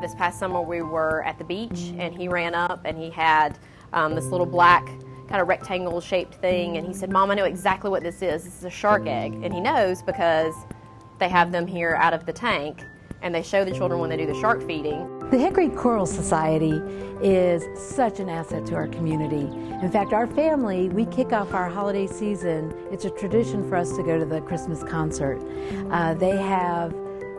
This past summer we were at the beach, and he ran up and he had this little black kind of rectangle shaped thing, and he said, "Mom, I know exactly what this is. This is a shark egg." And he knows because they have them here out of the tank, and they show the children when they do the shark feeding. The Hickory Choral Society is such an asset to our community. In fact, our family, we kick off our holiday season. It's a tradition for us to go to the Christmas concert. They have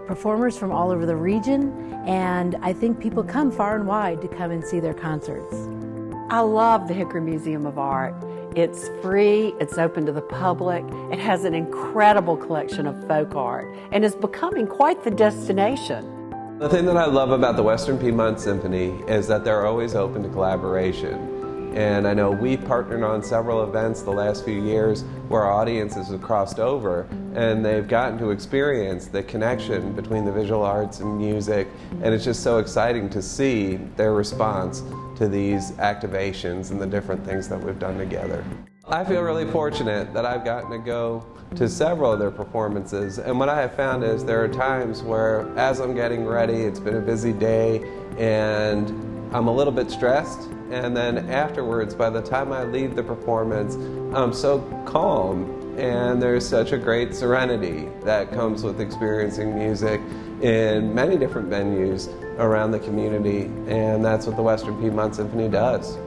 performers from all over the region, and I think people come far and wide to come and see their concerts. I love the Hickory Museum of Art. It's free, it's open to the public, it has an incredible collection of folk art, and is becoming quite the destination. The thing that I love about the Western Piedmont Symphony is that they're always open to collaboration. And I know we've partnered on several events the last few years where our audiences have crossed over and they've gotten to experience the connection between the visual arts and music, and it's just so exciting to see their response to these activations and the different things that we've done together. I feel really fortunate that I've gotten to go to several of their performances, and what I have found is there are times where as I'm getting ready, it's been a busy day and I'm a little bit stressed, and then afterwards, by the time I leave the performance, I'm so calm, and there's such a great serenity that comes with experiencing music in many different venues around the community, and that's what the Western Piedmont Symphony does.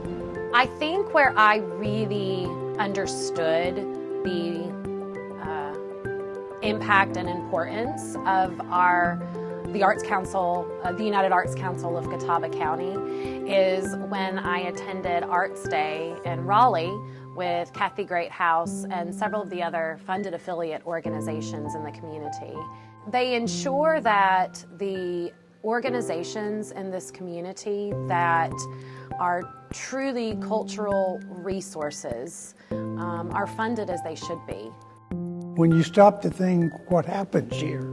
I think where I really understood the impact and importance of the Arts Council, the United Arts Council of Catawba County, is when I attended Arts Day in Raleigh with Kathy Greathouse and several of the other funded affiliate organizations in the community. They ensure that the organizations in this community that are truly cultural resources are funded as they should be. When you stop to think what happens here,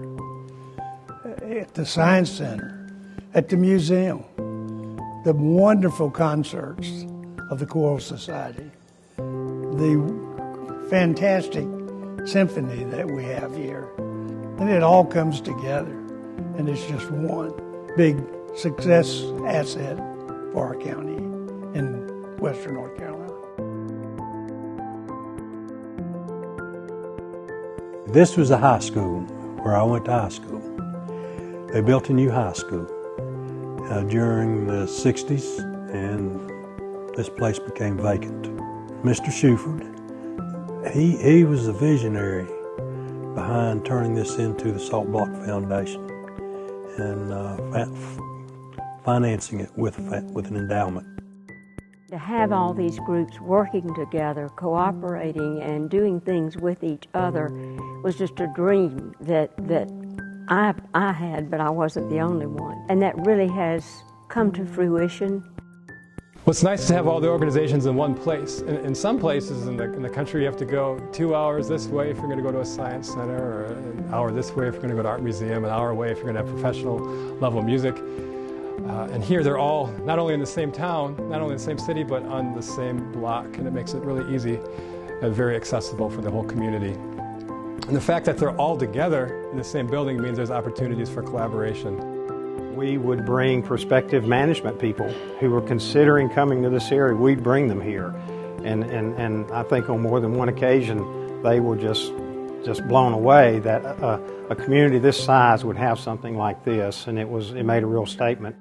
at the Science Center, at the museum, the wonderful concerts of the Choral Society, the fantastic symphony that we have here, and it all comes together, and it's just one big success asset for our county in Western North Carolina. This was a high school where I went to high school. They built a new high school during the 60s, and this place became vacant. Mr. Shuford, he was the visionary behind turning this into the Salt Block Foundation and financing it with an endowment. To have all these groups working together, cooperating, and doing things with each other was just a dream that I had, but I wasn't the only one. And that really has come to fruition. Well, it's nice to have all the organizations in one place. In some places in the country, you have to go 2 hours this way if you're going to go to a science center, or an hour this way if you're going to go to art museum, an hour away if you're going to have professional level music. And here they're all not only in the same town, not only in the same city, but on the same block, and it makes it really easy and very accessible for the whole community. And the fact that they're all together in the same building means there's opportunities for collaboration. We would bring prospective management people who were considering coming to this area. We'd bring them here. And I think on more than one occasion, they were just blown away that a community this size would have something like this, and it made a real statement.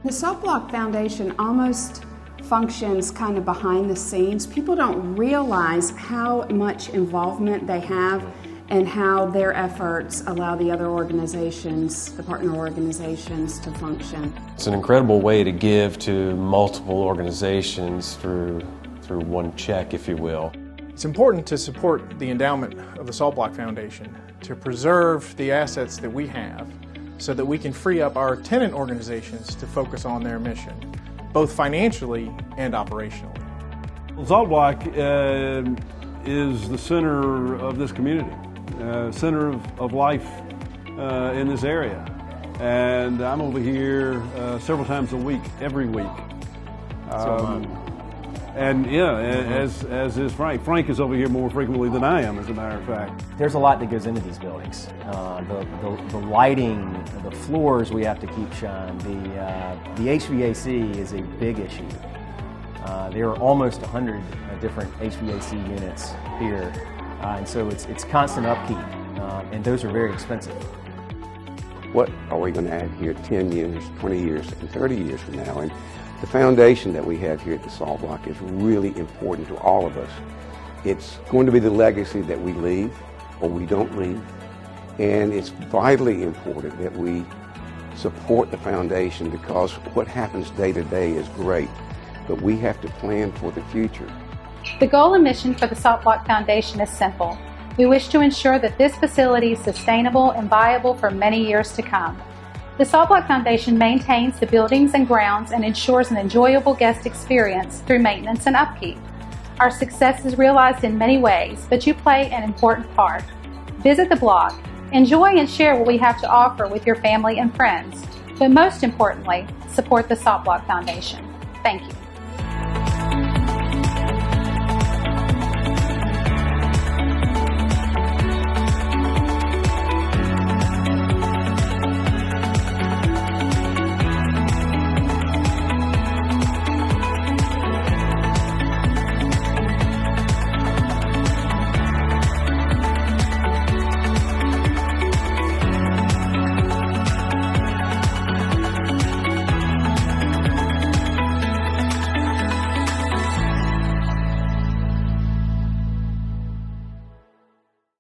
The Salt Block Foundation almost functions kind of behind the scenes. People don't realize how much involvement they have and how their efforts allow the other organizations, the partner organizations, to function. It's an incredible way to give to multiple organizations through one check, if you will. It's important to support the endowment of the Salt Block Foundation to preserve the assets that we have so that we can free up our tenant organizations to focus on their mission, both financially and operationally. Salt Block is the center of this community, center of life in this area. And I'm over here several times a week, every week. And yeah, as is Frank. Frank is over here more frequently than I am, as a matter of fact. There's a lot that goes into these buildings. The lighting, the floors we have to keep shine. The HVAC is a big issue. There are almost 100 different HVAC units here, and so it's constant upkeep, and those are very expensive. What are we going to add here 10 years, 20 years, and 30 years from now? And the foundation that we have here at the Salt Block is really important to all of us. It's going to be the legacy that we leave or we don't leave, and it's vitally important that we support the foundation, because what happens day to day is great, but we have to plan for the future. The goal and mission for the Salt Block Foundation is simple. We wish to ensure that this facility is sustainable and viable for many years to come. The Salt Block Foundation maintains the buildings and grounds and ensures an enjoyable guest experience through maintenance and upkeep. Our success is realized in many ways, but you play an important part. Visit the block, enjoy and share what we have to offer with your family and friends, but most importantly, support the Salt Block Foundation. Thank you.